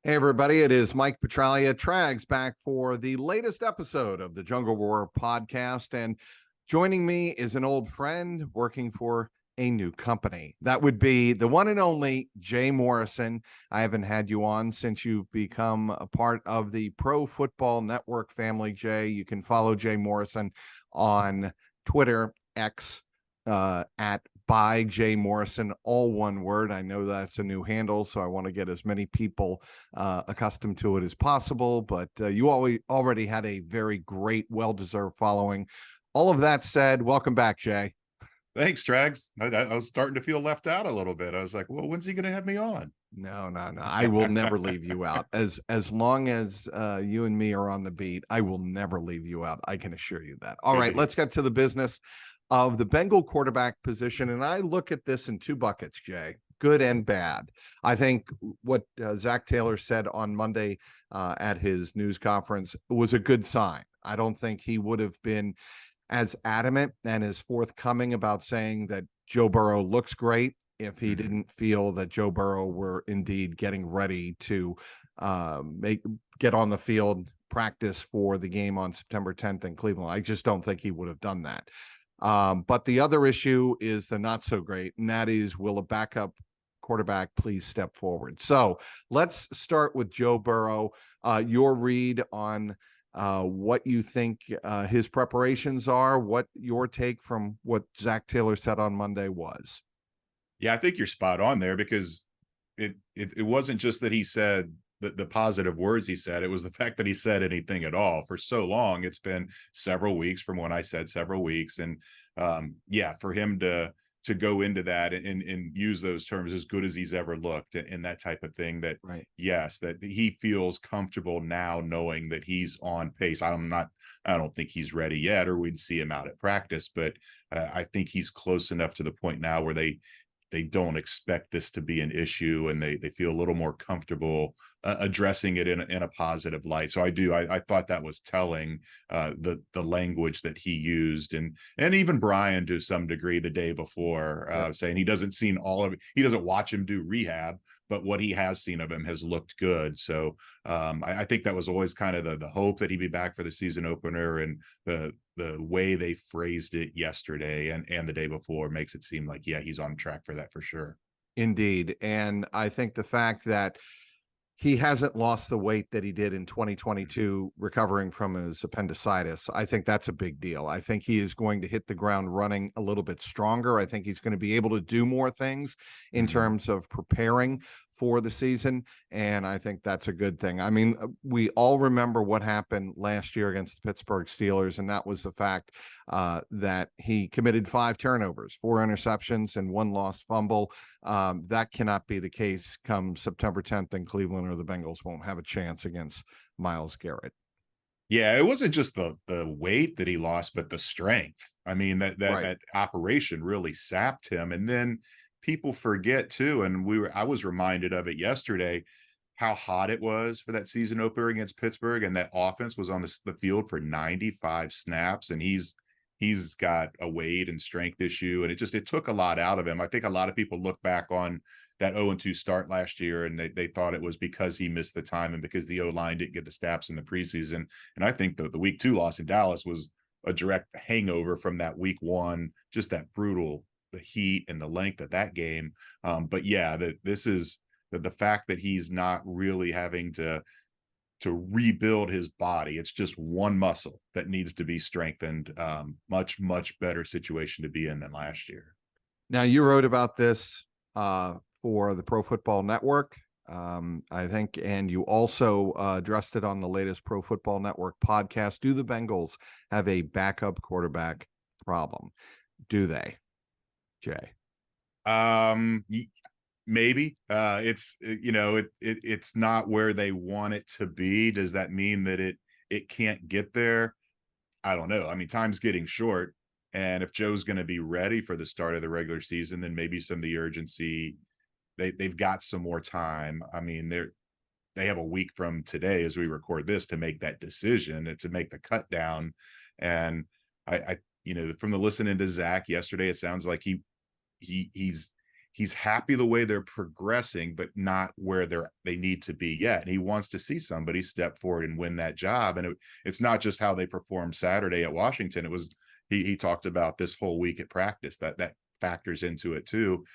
Hey, everybody, it is Mike Petralia, Trags, back for the latest episode of the JungleRoar podcast. And joining me is an old friend working for a new company. That would be the one and only Jay Morrison. I haven't had you on since you've become a part of the Pro Football Network family, Jay. You can follow Jay Morrison on Twitter, X, at by Jay Morrison, all one word. I know that's a new handle, so I want to get as many people accustomed to it as possible. But you already had a very great, well-deserved following. All of that said, welcome back, Jay. Thanks, Trags. I was starting to feel left out a little bit. I was like, well, when's he going to have me on? No. I will never leave you out. As long as you and me are on the beat, I will never leave you out. I can assure you that. All right, let's get to the business of the Bengal quarterback position. And I look at this in two buckets, Jay, good and bad. I think what Zach Taylor said on Monday at his news conference was a good sign. I don't think he would have been as adamant and as forthcoming about saying that Joe Burrow looks great if he didn't feel that Joe Burrow were indeed getting ready to get on the field, practice for the game on September 10th in Cleveland. I just don't think he would have done that. But the other issue is the not so great, and that is, will a backup quarterback please step forward? So let's start with Joe Burrow. Your read on what you think his preparations are, what your take from what Zach Taylor said on Monday was. Yeah, I think you're spot on there, because it wasn't just that he said the positive words he said. It was the fact that he said anything at all for so long. It's been several weeks from when I said several weeks. And yeah, for him to go into that and use those terms, as good as he's ever looked, and that type of thing, that right. Yes, that he feels comfortable now knowing that he's on pace. I don't think he's ready yet, or we'd see him out at practice, but I think he's close enough to the point now where they don't expect this to be an issue, and they feel a little more comfortable addressing it in a positive light. So I thought that was telling, the language that he used, and even Brian to some degree the day before, saying he doesn't he doesn't watch him do rehab, but what he has seen of him has looked good. So I think that was always kind of the hope that he'd be back for the season opener, and the way they phrased it yesterday and the day before makes it seem like, yeah, he's on track for that for sure. Indeed. And I think the fact that he hasn't lost the weight that he did in 2022 recovering from his appendicitis, I think that's a big deal. I think he is going to hit the ground running a little bit stronger. I think he's going to be able to do more things in terms of preparing for the season, and I think that's a good thing. I mean, we all remember what happened last year against the Pittsburgh Steelers, and that was the fact that he committed 5 turnovers, 4 interceptions, and 1 lost fumble. That cannot be the case come September 10th in Cleveland, or the Bengals won't have a chance against Myles Garrett. Yeah, it wasn't just the weight that he lost, but the strength. I mean, that operation really sapped him. And then people forget too, and I was reminded of it yesterday, how hot it was for that season opener against Pittsburgh, and that offense was on the field for 95 snaps, and he's got a weight and strength issue, and it took a lot out of him. I think a lot of people look back on that 0-2 start last year, and they thought it was because he missed the time and because the O-line didn't get the snaps in the preseason. And I think the week 2 loss in Dallas was a direct hangover from that week 1, just that brutal, the heat and the length of that game. But yeah, this is the fact that he's not really having to rebuild his body. It's just one muscle that needs to be strengthened. Much better situation to be in than last year. Now, you wrote about this for the Pro Football Network, I think, and you also addressed it on the latest Pro Football Network podcast. Do the Bengals have a backup quarterback problem? Do they, Jay? Maybe. It's not where they want it to be. Does that mean that it can't get there? I don't know. I mean, time's getting short, and if Joe's going to be ready for the start of the regular season, then maybe some of the urgency, they've got some more time. I mean, they have a week from today as we record this to make that decision and to make the cut down. And I from the listening to Zach yesterday, it sounds like he's he's happy the way they're progressing, but not where they need to be yet. And he wants to see somebody step forward and win that job. And it's not just how they performed Saturday at Washington. It was he talked about this whole week at practice that factors into it too.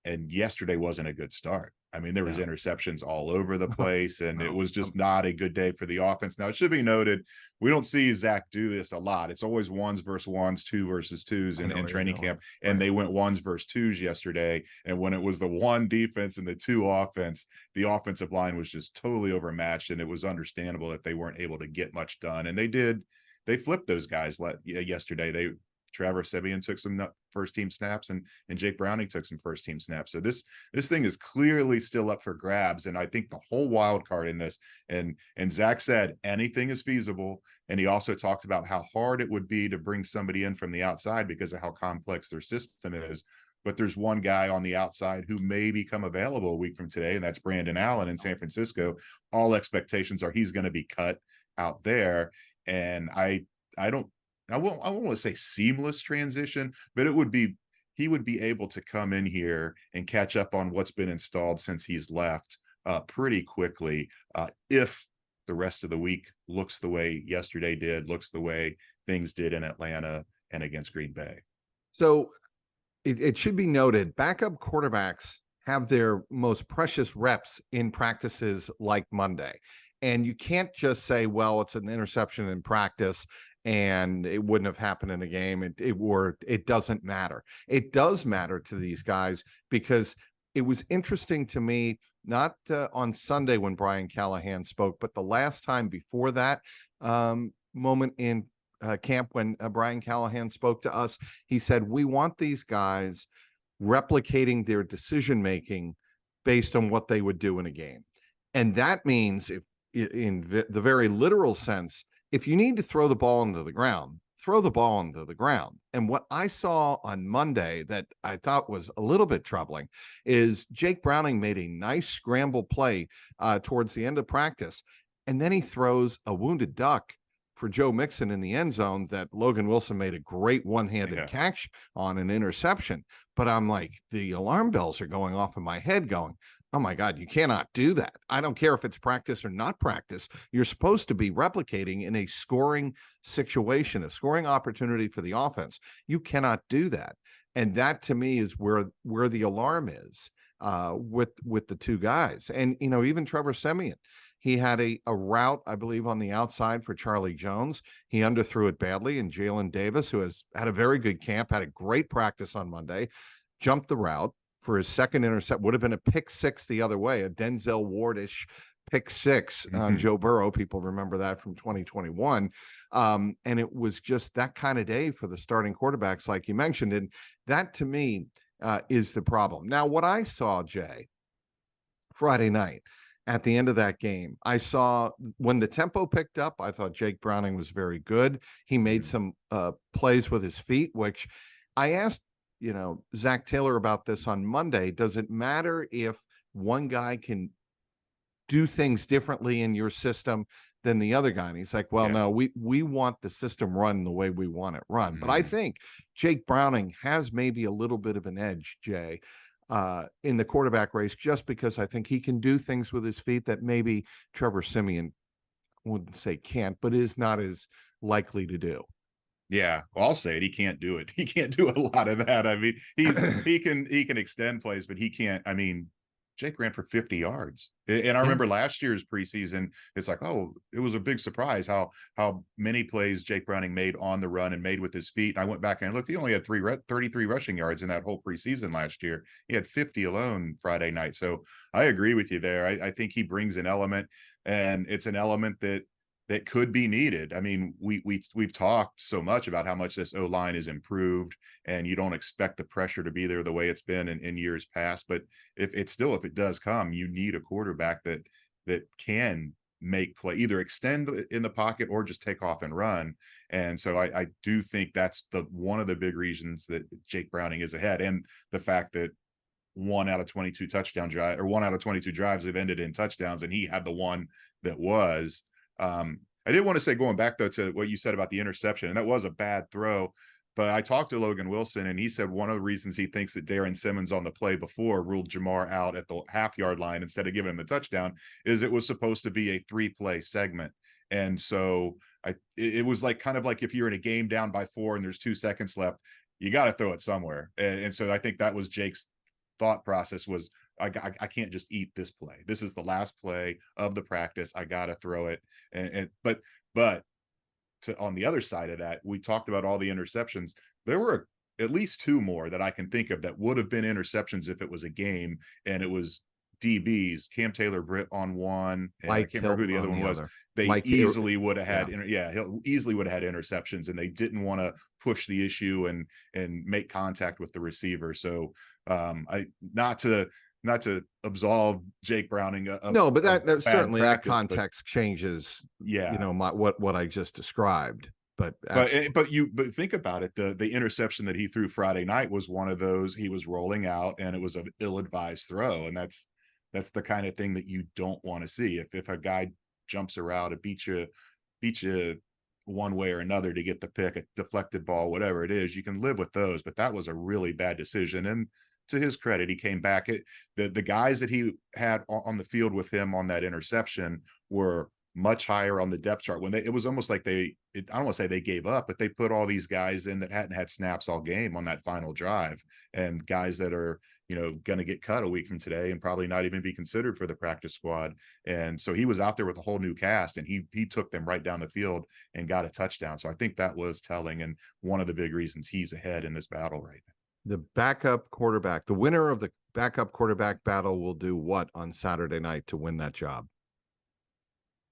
And yesterday wasn't a good start. I mean, there was interceptions all over the place, and it was just not a good day for the offense. Now, it should be noted, we don't see Zach do this a lot. It's always ones versus ones, two versus twos in training camp, and they went ones versus twos yesterday. And when it was the one defense and the two offense, the offensive line was just totally overmatched, and it was understandable that they weren't able to get much done. And they flipped those guys yesterday. Trevor Siemian took some first team snaps, and Jake Browning took some first team snaps. So this thing is clearly still up for grabs. And I think the whole wild card in this, and Zach said anything is feasible. And he also talked about how hard it would be to bring somebody in from the outside because of how complex their system is. But there's one guy on the outside who may become available a week from today, and that's Brandon Allen in San Francisco. All expectations are he's going to be cut out there. And I won't want to say seamless transition, but he would be able to come in here and catch up on what's been installed since he's left pretty quickly if the rest of the week looks the way yesterday did, looks the way things did in Atlanta and against Green Bay. So it should be noted, backup quarterbacks have their most precious reps in practices like Monday. And you can't just say, well, it's an interception in practice and it wouldn't have happened in a game. It doesn't matter. It does matter to these guys because it was interesting to me, not on Sunday when Brian Callahan spoke, but the last time before that moment in camp when Brian Callahan spoke to us. He said, we want these guys replicating their decision-making based on what they would do in a game. And that means, if in the very literal sense, if you need to throw the ball into the ground, throw the ball into the ground. And what I saw on Monday that I thought was a little bit troubling is Jake Browning made a nice scramble play towards the end of practice. And then he throws a wounded duck for Joe Mixon in the end zone that Logan Wilson made a great one-handed catch on an interception. But I'm like, the alarm bells are going off in my head going, oh my God, you cannot do that. I don't care if it's practice or not practice. You're supposed to be replicating in a scoring situation, a scoring opportunity for the offense. You cannot do that. And that to me is where the alarm is with the two guys. And, even Trevor Siemian, he had a route, I believe, on the outside for Charlie Jones. He underthrew it badly, and Jalen Davis, who has had a very good camp, had a great practice on Monday, jumped the route for his second intercept. Would have been a pick six the other way, a Denzel Wardish pick six on Joe Burrow. People remember that from 2021. And it was just that kind of day for the starting quarterbacks, like you mentioned. And that, to me, is the problem. Now, what I saw, Jay, Friday night, at the end of that game, I saw when the tempo picked up, I thought Jake Browning was very good. He made some plays with his feet, which I asked, Zach Taylor about this on Monday. Does it matter if one guy can do things differently in your system than the other guy? And he's like, well, no, we want the system run the way we want it run. But I think Jake Browning has maybe a little bit of an edge, Jay, in the quarterback race, just because I think he can do things with his feet that maybe Trevor Siemian, wouldn't say can't, but is not as likely to do. Yeah, well, I'll say it. He can't do it. He can't do a lot of that. I mean, he can extend plays, but he can't. I mean, Jake ran for 50 yards. And I remember last year's preseason, it's like, oh, it was a big surprise how many plays Jake Browning made on the run and made with his feet. And I went back and looked, he only had 33 rushing yards in that whole preseason last year. He had 50 alone Friday night. So I agree with you there. I think he brings an element, and it's an element that could be needed. I mean, we've talked so much about how much this O-line is improved, and you don't expect the pressure to be there the way it's been in years past. But if it does come, you need a quarterback that can make play, either extend in the pocket or just take off and run. And so I do think that's one of the big reasons that Jake Browning is ahead, and the fact that 1 out of 22 touchdown drive, or 1 out of 22 drives have ended in touchdowns, and he had the one that was. I did want to say, going back though to what you said about the interception, and that was a bad throw. But I talked to Logan Wilson, and he said one of the reasons he thinks that Darren Simmons on the play before ruled Jamar out at the half-yard line instead of giving him the touchdown is it was supposed to be a 3-play segment. And so it was like kind of like if you're in a game down by 4 and there's 2 seconds left, you got to throw it somewhere. And so I think that was Jake's thought process was, I can't just eat this play. This is the last play of the practice. I got to throw it. But on the other side of that, we talked about all the interceptions. There were at least 2 more that I can think of that would have been interceptions if it was a game, and it was DBs, Cam Taylor-Britt on one, and I can't remember who the other one was. They easily would have had, he'll easily would have had interceptions, and they didn't want to push the issue and make contact with the receiver. So not to absolve Jake Browning no, but that certainly practice, that context changes. Yeah, what I just described. But think about it. The interception that he threw Friday night was one of those. He was rolling out, and it was an ill-advised throw, and that's the kind of thing that you don't want to see. If a guy jumps around and beats you one way or another to get the pick, a deflected ball, whatever it is, you can live with those. But that was a really bad decision. And to his credit, he came back. The guys that he had on the field with him on that interception were much higher on the depth chart. When it was almost like I don't want to say they gave up, but they put all these guys in that hadn't had snaps all game on that final drive, and guys that are, going to get cut a week from today and probably not even be considered for the practice squad. And so he was out there with a whole new cast, and he took them right down the field and got a touchdown. So I think that was telling, and one of the big reasons he's ahead in this battle right now. The backup quarterback, the winner of the backup quarterback battle, will do what on Saturday night to win that job?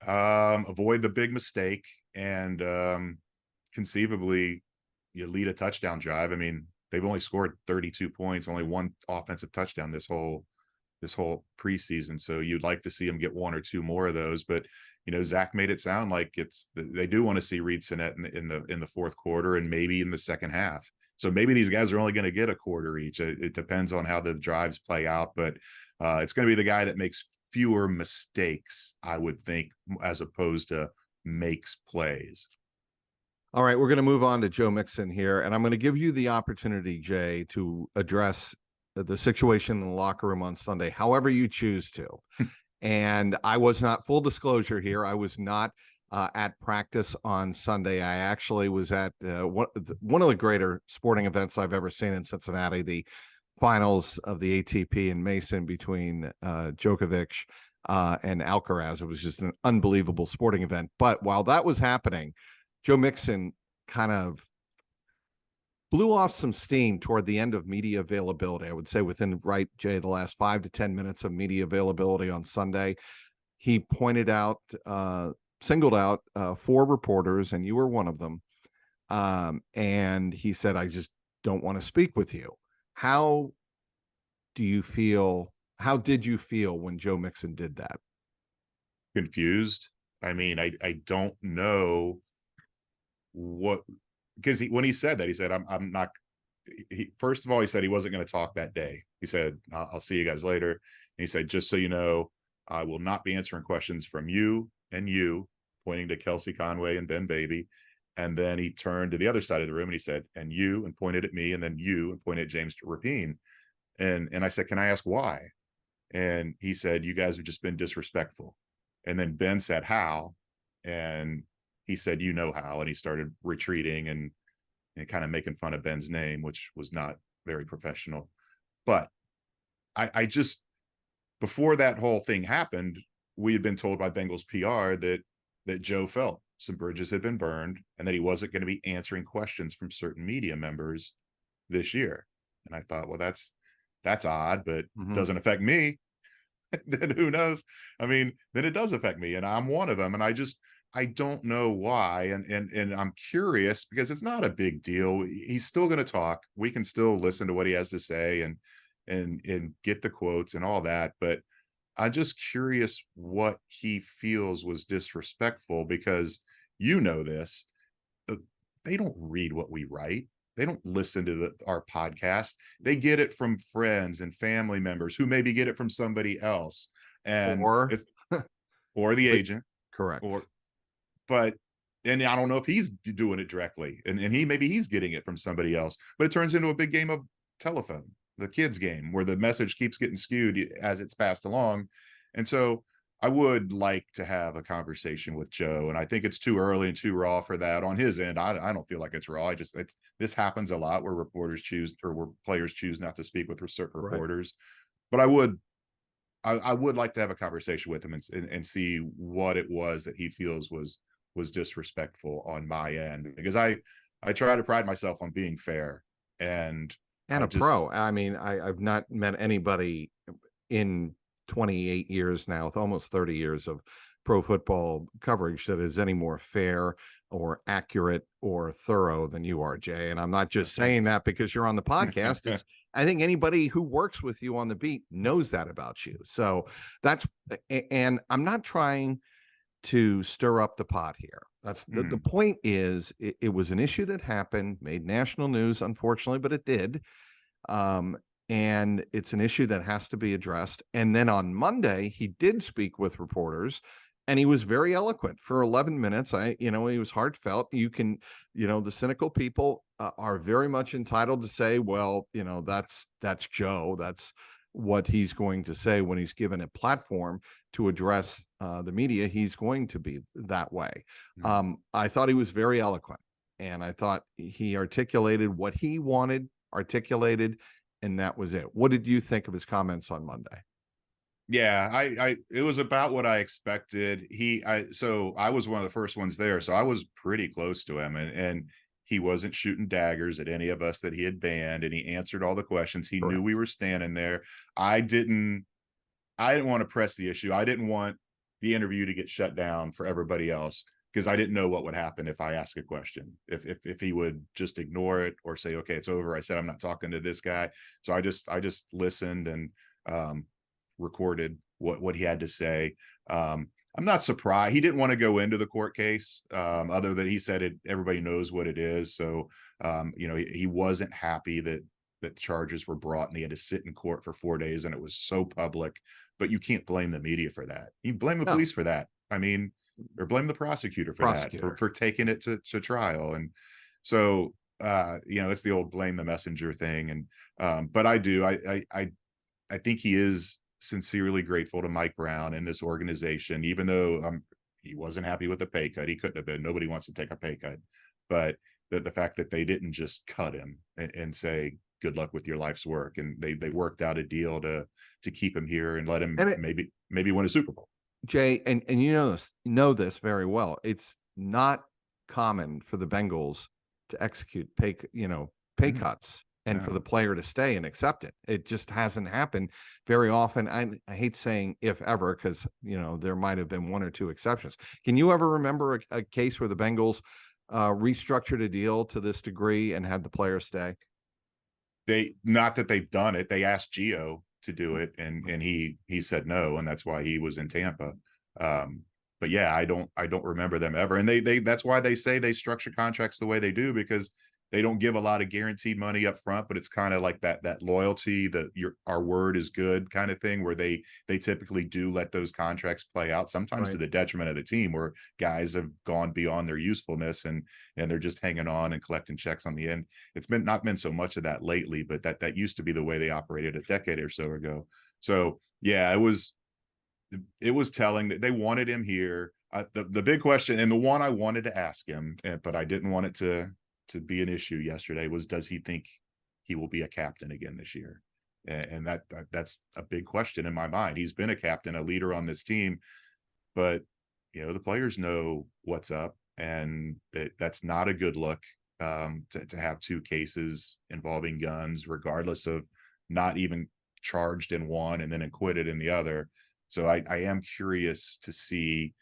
Avoid the big mistake, and conceivably you lead a touchdown drive. I mean, they've only scored 32 points, only 1 offensive touchdown this whole preseason. So you'd like to see them get 1 or 2 more of those. But Zach made it sound like they do want to see Reed Sinnett in the fourth quarter and maybe in the second half. So maybe these guys are only going to get a quarter each. It depends on how the drives play out, but it's going to be the guy that makes fewer mistakes, I would think, as opposed to makes plays. All right, we're going to move on to Joe Mixon here, and I'm going to give you the opportunity, Jay, to address the situation in the locker room on Sunday, however you choose to. And I was not, full disclosure here, I was not at practice on Sunday. I actually was at one of the greater sporting events I've ever seen in Cincinnati, the finals of the ATP in Mason between Djokovic and Alcaraz. It was just an unbelievable sporting event. But while that was happening, Joe Mixon kind of blew off some steam toward the end of media availability. I would say within, right, Jay, the last 5 to 10 minutes of media availability on Sunday. He pointed out, singled out 4 reporters, and you were one of them. And he said, I just don't want to speak with you. How did you feel when Joe Mixon did that? Confused. I mean, I don't know what, because when he said that, he said, I'm not, first of all, he said he wasn't going to talk that day. He said, I'll see you guys later. And he said, just so you know, I will not be answering questions from you, pointing to Kelsey Conway and Ben Baby. And then he turned to the other side of the room and he said, and you, and pointed at me, and then you, and pointed at James Rapine. And I said, can I ask why? And he said, you guys have just been disrespectful. And then Ben said, how? And he said, you know how. And he started retreating and kind of making fun of Ben's name, which was not very professional. But I just, before that whole thing happened, we had been told by Bengals PR that Joe felt some bridges had been burned and that he wasn't going to be answering questions from certain media members this year. And I thought, well, that's odd, but doesn't affect me. Then who knows? I mean, then it does affect me, and I'm one of them. And I don't know why. And I'm curious because it's not a big deal. He's still going to talk. We can still listen to what he has to say and get the quotes and all that. But I'm just curious what he feels was disrespectful, because this, they don't read what we write. They don't listen to our podcast. They get it from friends and family members who maybe get it from somebody else, and or the agent. Correct. But And I don't know if he's doing it directly, and maybe he's getting it from somebody else, but it turns into a big game of telephone, the kids game, where the message keeps getting skewed as it's passed along. And so I would like to have a conversation with Joe, and I think it's too early and too raw for that on his end. I don't feel like it's raw. This happens a lot where reporters choose, or where players choose not to speak with certain reporters. But I would like to have a conversation with him and see what it was that he feels was disrespectful on my end, because I try to pride myself on being fair, and And I a just pro. I mean, I've not met anybody in 28 years now, with almost 30 years of pro football coverage, that is any more fair or accurate or thorough than you are, Jay. And I'm not just saying thanks. that because you're on the podcast. It's, I think anybody who works with you on the beat knows that about you. So that's, and I'm not trying to stir up the pot here. That's the point is, it was an issue that happened, made national news, unfortunately, but it did. And it's an issue that has to be addressed. And then on Monday, he did speak with reporters, and he was very eloquent for 11 minutes. He was heartfelt. You can, the cynical people are very much entitled to say, well, that's Joe. That's what he's going to say when he's given a platform to address the media. He's going to be that way. I thought he was very eloquent, and I thought he articulated what he wanted articulated, and that was it. What did you think of his comments on Monday? Yeah, it was about what I expected. So I was one of the first ones there, so I was pretty close to him, and he wasn't shooting daggers at any of us that he had banned, and he answered all the questions. He knew we were standing there. I didn't want to press the issue. I didn't want the interview to get shut down for everybody else, because I didn't know what would happen if I ask a question. If he would just ignore it or say, okay, it's over. I said I'm not talking to this guy. So I just listened and recorded what he had to say. I'm not surprised. He didn't want to go into the court case, other than he said it, everybody knows what it is. So he wasn't happy that charges were brought and he had to sit in court for 4 days, and it was so public. But you can't blame the media for that. You blame the police for that. I mean, or blame the prosecutor for that, for taking it to trial. And so it's the old blame the messenger thing. And but I think he is sincerely grateful to Mike Brown and this organization, even though he wasn't happy with the pay cut. He couldn't have been. Nobody wants to take a pay cut. But the fact that they didn't just cut him and say, good luck with your life's work, and they worked out a deal to keep him here and let him maybe win a Super Bowl. Jay, and you know this very well. It's not common for the Bengals to execute pay cuts, and for the player to stay and accept it. It just hasn't happened very often. I hate saying if ever, because there might have been one or two exceptions. Can you ever remember a case where the Bengals restructured a deal to this degree and had the player stay? Not that they've done it. They asked Gio to do it, and he said no, and that's why he was in Tampa. But yeah, I don't remember them ever. And they that's why they say they structure contracts the way they do, because they don't give a lot of guaranteed money up front, but it's kind of like that loyalty, that our word is good kind of thing, where they typically do let those contracts play out, sometimes to the detriment of the team, where guys have gone beyond their usefulness and they're just hanging on and collecting checks on the end. It's not been so much of that lately, but that used to be the way they operated a decade or so ago. So yeah, it was telling that they wanted him here. The big question, and the one I wanted to ask him, but I didn't want it to be an issue yesterday, was, does he think he will be a captain again this year? And that's a big question in my mind. He's been a captain, a leader on this team, but the players know what's up, and that's not a good look, to have two cases involving guns, regardless of not even charged in one and then acquitted in the other. So I am curious to see,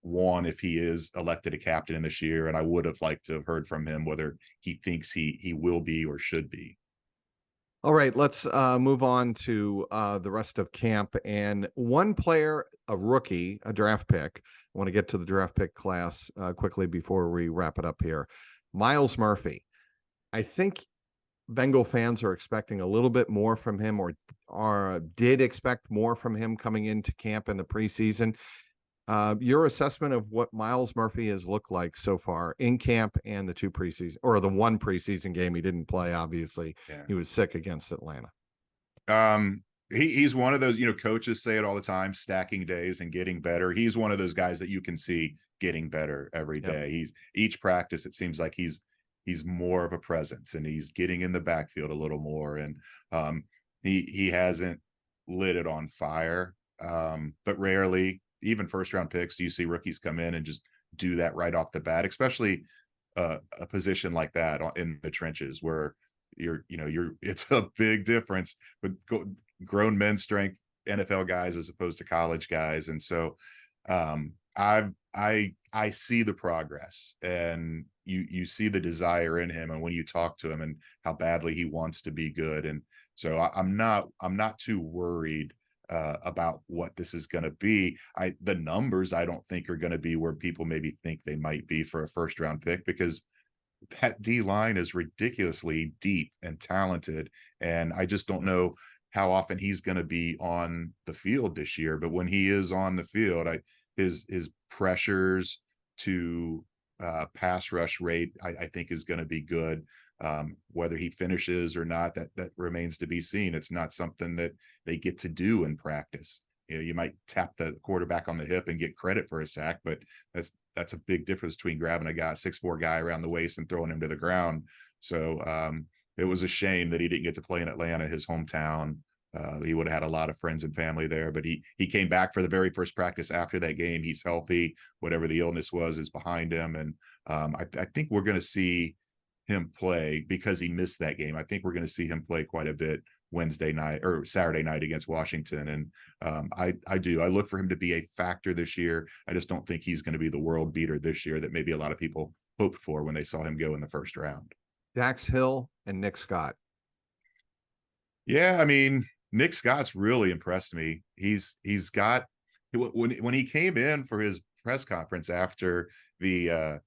one, if he is elected a captain in this year, and I would have liked to have heard from him whether he thinks he will be or should be. All right, let's move on to the rest of camp. And one player, a rookie, a draft pick. I want to get to the draft pick class quickly before we wrap it up here. Myles Murphy. I think Bengal fans are expecting a little bit more from him, or did expect more from him coming into camp in the preseason. Your assessment of what Miles Murphy has looked like so far in camp and the two preseason, or the one preseason game he didn't play, obviously. Yeah. He was sick against Atlanta. He's one of those, coaches say it all the time, stacking days and getting better. He's one of those guys that you can see getting better every day. He's each practice, it seems like he's more of a presence, and he's getting in the backfield a little more. And he hasn't lit it on fire. But rarely, even first round picks, do you see rookies come in and just do that right off the bat, especially a position like that in the trenches where it's a big difference with grown men strength NFL guys as opposed to college guys. And so I see the progress, and you see the desire in him, and when you talk to him and how badly he wants to be good. And so I'm not too worried about what this is going to be. The numbers I don't think are going to be where people maybe think they might be for a first round pick, because that D line is ridiculously deep and talented. And I just don't know how often he's going to be on the field this year. But when he is on the field, his pressures to pass rush rate, I think is going to be good. Whether he finishes or not, that remains to be seen. It's not something that they get to do in practice. You might tap the quarterback on the hip and get credit for a sack, but that's a big difference between grabbing a guy, 6'4" guy around the waist and throwing him to the ground. So it was a shame that he didn't get to play in Atlanta, his hometown. He would have had a lot of friends and family there, but he came back for the very first practice after that game. He's healthy. Whatever the illness was is behind him. And I think we're going to see him play, because he missed that game. I think we're going to see him play quite a bit Wednesday night or Saturday night against Washington. And I look for him to be a factor this year. I just don't think he's going to be the world beater this year that maybe a lot of people hoped for when they saw him go in the first round. Dax Hill and Nick Scott. Yeah, I mean, Nick Scott's really impressed me. He's got, when he came in for his press conference after they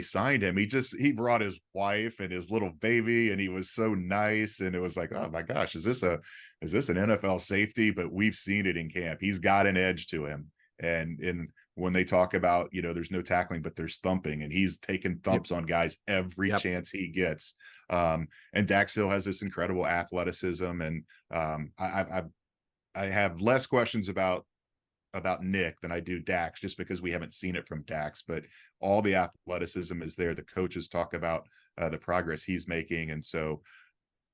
signed him, he brought his wife and his little baby, and he was so nice. And it was like, oh my gosh, is this an NFL safety? But we've seen it in camp. He's got an edge to him. And when they talk about, there's no tackling, but there's thumping, and he's taking thumps on guys every chance he gets. And Dax Hill has this incredible athleticism. And I have less questions about Nick than I do Dax, just because we haven't seen it from Dax, but all the athleticism is there. The coaches talk about the progress he's making. And so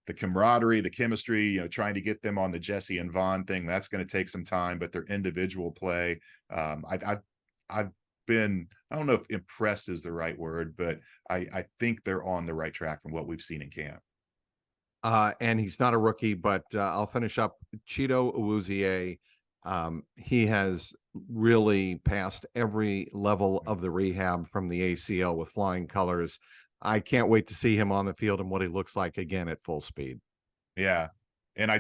the camaraderie, the chemistry, trying to get them on the Jesse and Vaughn thing, that's going to take some time, but their individual play, I've been, I don't know if impressed is the right word, but I think they're on the right track from what we've seen in camp. And he's not a rookie, but I'll finish up. Cheeto Awuzie, he has really passed every level of the rehab from the ACL with flying colors. I can't wait to see him on the field and what he looks like again at full speed. Yeah. And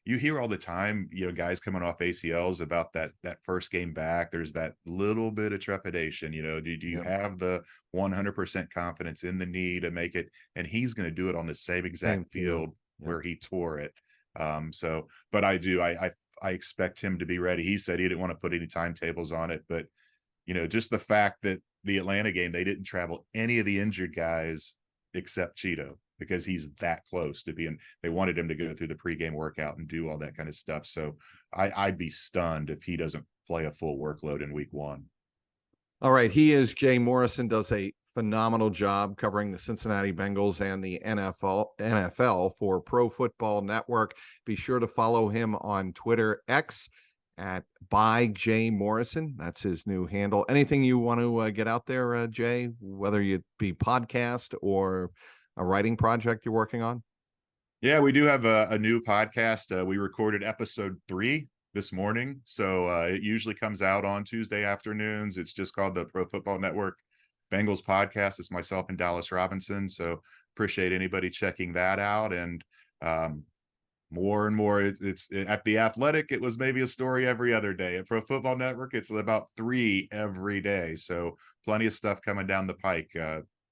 you hear all the time, guys coming off ACLs about that first game back. There's that little bit of trepidation, do you have the 100% confidence in the knee to make it? And he's going to do it on the same exact field where he tore it. But I expect him to be ready. He said he didn't want to put any timetables on it, but just the fact that the Atlanta game, they didn't travel any of the injured guys except Cheeto, because he's that close to being, they wanted him to go through the pregame workout and do all that kind of stuff. So I'd be stunned if he doesn't play a full workload in week 1. All right. He is Jay Morrison, does a phenomenal job covering the Cincinnati Bengals and the NFL for Pro Football Network. Be sure to follow him on Twitter, X, at @JMorrison. That's his new handle. Anything you want to get out there, Jay, whether it be podcast or a writing project you're working on? Yeah, we do have a new podcast. We recorded episode 3 this morning. So it usually comes out on Tuesday afternoons. It's just called the Pro Football Network Bengals Podcast. It's myself and Dallas Robinson. So appreciate anybody checking that out. And more and more, it's at The Athletic, it was maybe a story every other day. At Pro Football Network, it's about 3 every day. So plenty of stuff coming down the pike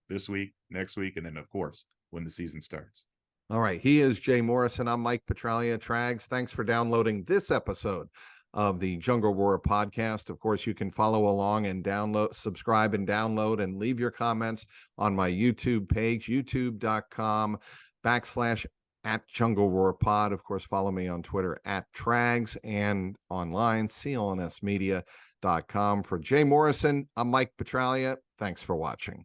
this week, next week, and then, of course, when the season starts. All right. He is Jay Morrison. I'm Mike Petralia. Trags, thanks for downloading this episode of the Jungle Roar podcast. Of course, you can follow along and subscribe and download and leave your comments on my YouTube page, youtube.com/@JungleRoarPod. Of course, follow me on Twitter @Trags and online, clnsmedia.com. For Jay Morrison, I'm Mike Petralia. Thanks for watching.